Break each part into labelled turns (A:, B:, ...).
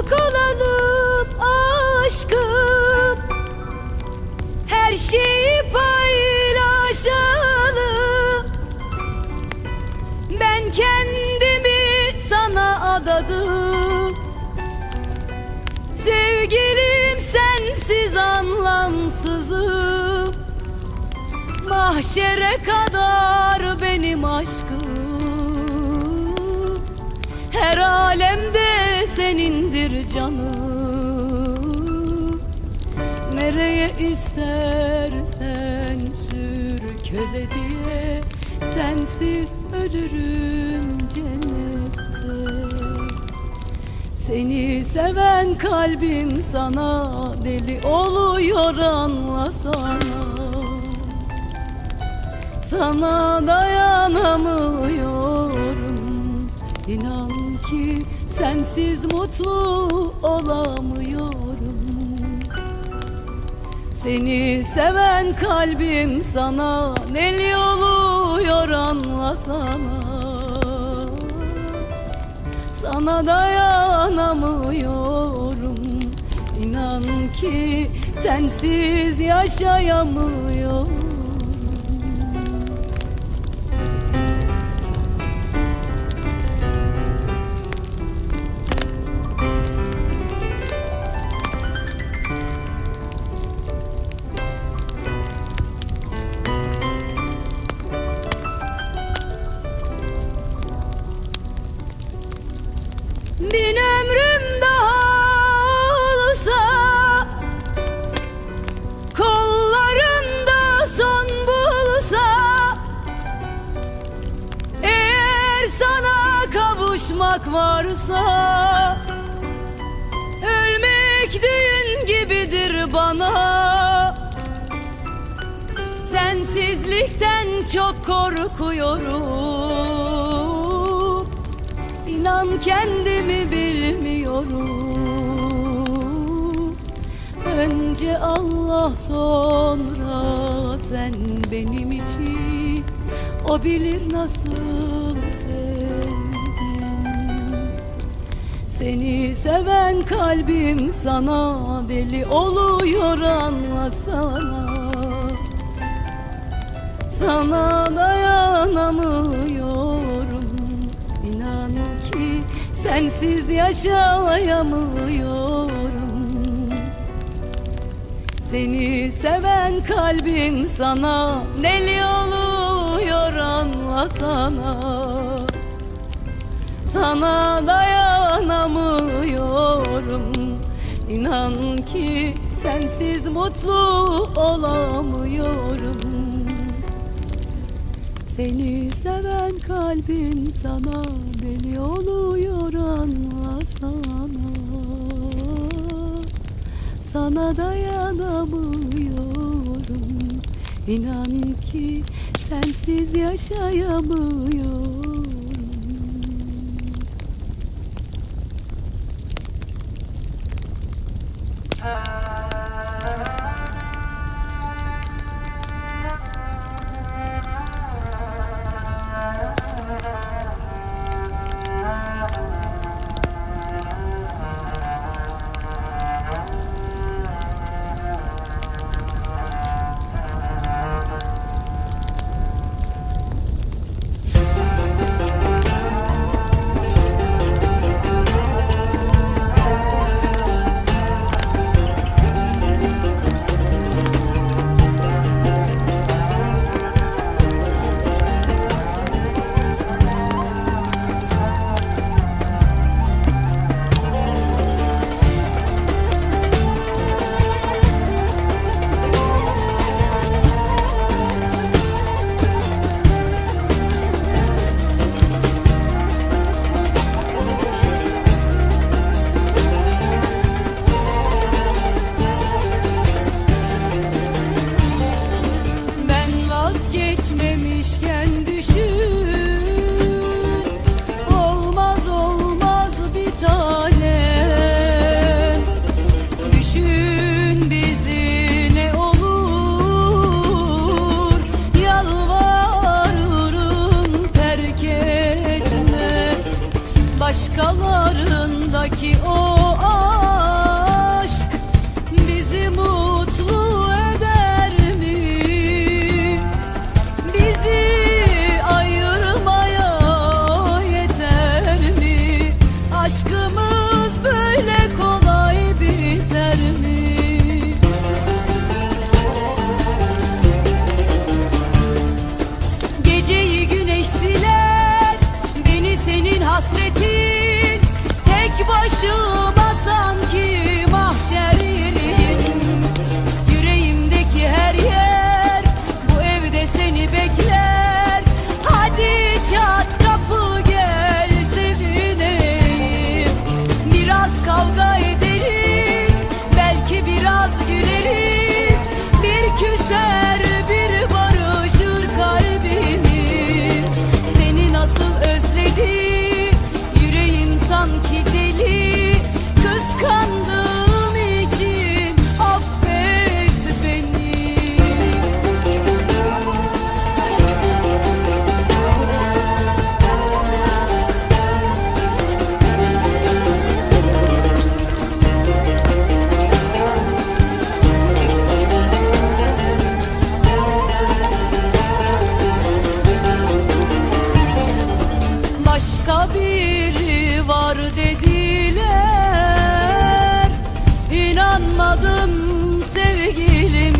A: Ortak olalım aşkım, her şeyi paylaşalım. Ben kendimi sana adadım, sevgilim sensiz anlamsızım. Mahşere kadar benim aşkım, her alemde senindir canım. Nereye istersen sür köle diye, sensiz ölürüm cennette. Seni seven kalbim sana deli oluyor, anlasana. Sana dayanamıyorum, İnan ki sensiz mutlu olamıyorum. Seni seven kalbim sana deli oluyor, anlasana. Sana dayanamıyorum, İnan ki sensiz yaşayamıyorum. Bin ömrüm daha olsa, kollarımda son bulsa, eğer sana kavuşmak varsa, ölmek düğün gibidir bana. Sensizlikten çok korkuyorum, İnan kendimi bilmiyorum. Önce Allah, sonra sen benim için, o bilir nasıl sevdim. Seni seven kalbim sana deli oluyor, anlasana. Sana dayanamıyorum, İnan ki sensiz yaşayamıyorum. Seni seven kalbim sana deli oluyor, anlasana. Sana dayanamıyorum, İnan ki sensiz mutlu olamıyorum. Seni seven kalbim sana deli oluyor, anlasana. Sana dayanamıyorum, İnan ki sensiz yaşayamıyorum.
B: başkalarındaki o
A: Başıma sanki mahşer yerim, yüreğimdeki her yer bu evde seni bekler. Hadi çat kapı gel sevineyim, biraz kavga ederiz, belki biraz güleriz. Bir küser bir barışır kalbimiz. Seni nasıl özledim, yüreğim sanki deli. Kıskandığım için affet beni. Başka biri var dediler, İnanmadım sevgilim.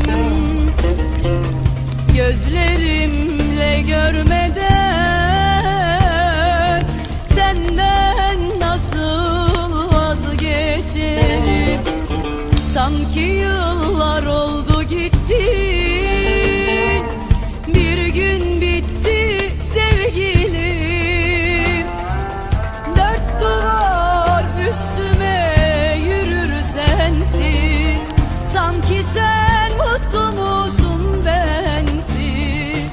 A: Gözlerimle görmeden senden nasıl vazgeçerim? Sanki yıllar oldu gittin, bir gün bitti sevgilim. Dört duvar üstüme yürür sensin, sanki sen mutlu musun bensiz?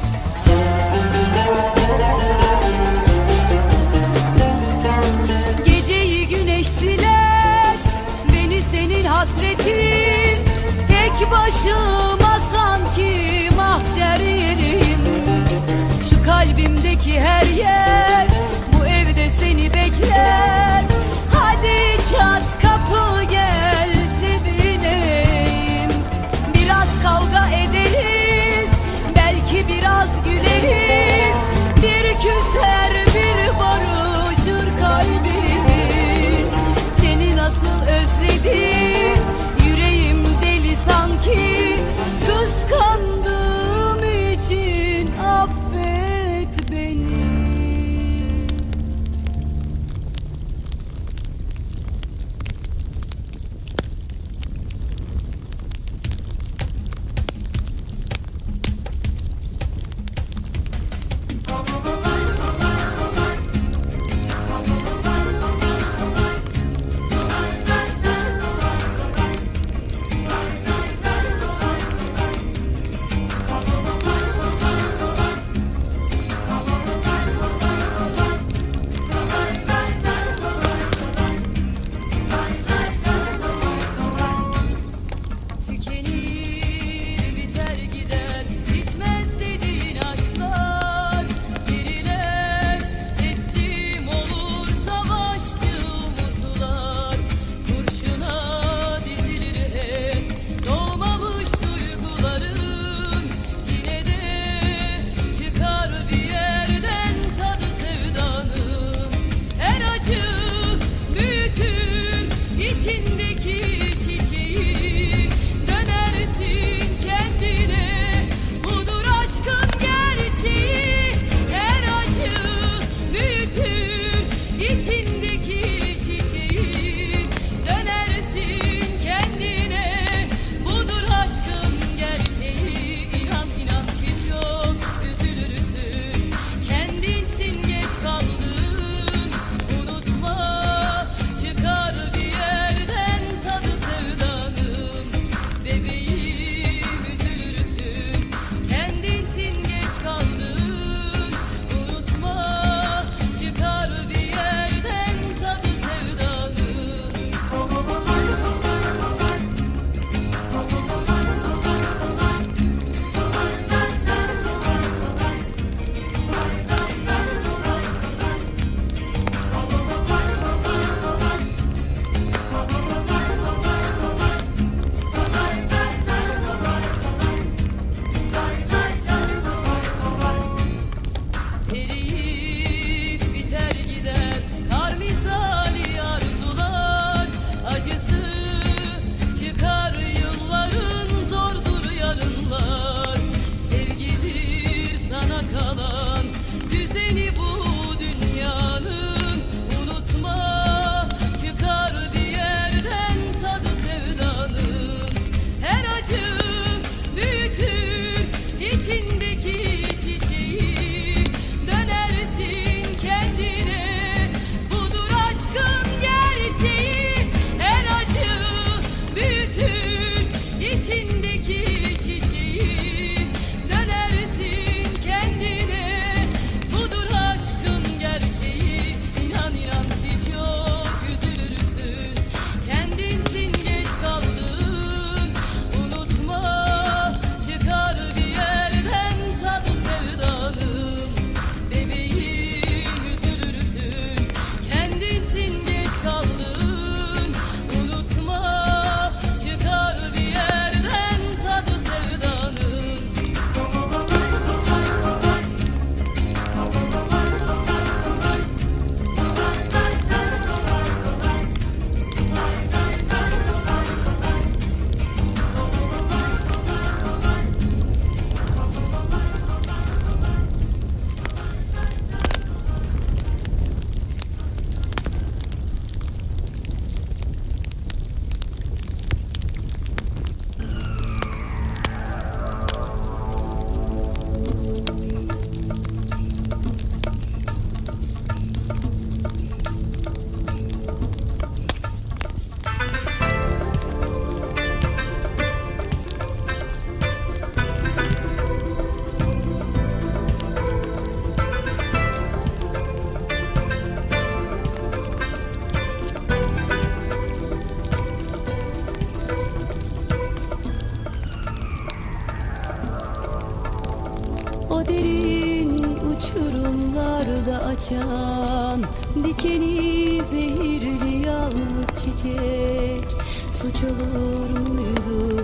A: açan, dikeni zehirli yalnız çiçek. Suç olur muydu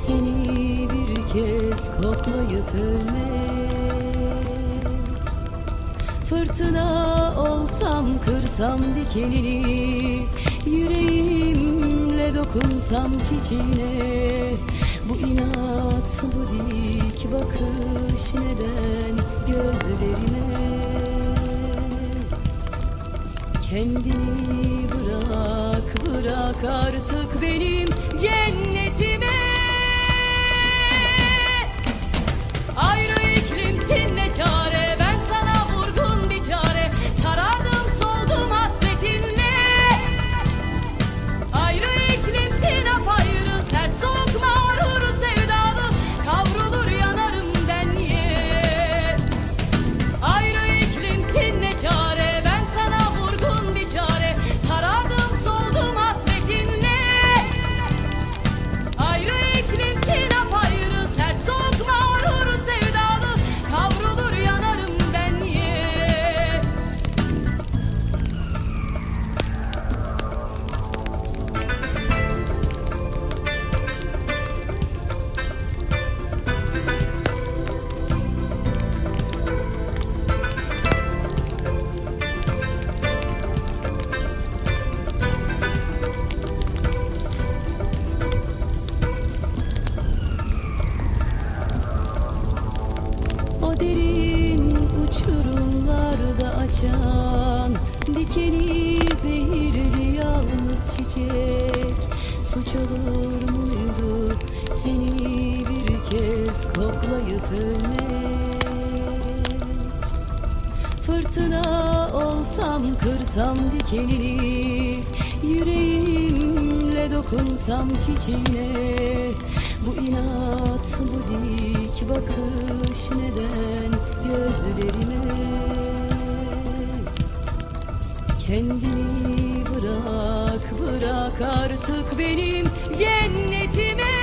A: seni bir kez koklayıp ölmek? Fırtına olsam, kırsam dikenini, yüreğimle dokunsam çiçeğine. Bu inat, bu dik bakış neden gözlerime? Kendini bırak, bırak artık benim cennetime. Ayrı iklimsin ne çare, ben sana vurgun bir çare. Sarardım soldum hasretinle. Ayrı iklimsin apayrı, sert soğuk mağrur sevdalı. Kavrulur yanarım ben niye? Ayrı iklimsin ne çare, ben sana vurgun bir çare. Sarardım soldum hasretinle. Ayrı iklimsin apayrı, sert soğuk mağrur sevdalı. Kavrulur yanarım ben niye? O derin uçurumlarda açan, dikeni zehirli yalnız çiçek. Suç olur muydu seni bir kez koklayıp ölmek? Fırtına olsam, kırsam dikenini, yüreğimle dokunsam çiçeğine. Bu inat, bu dik bakış neden gözlerime? Kendini bırak, bırak artık benim cennetime.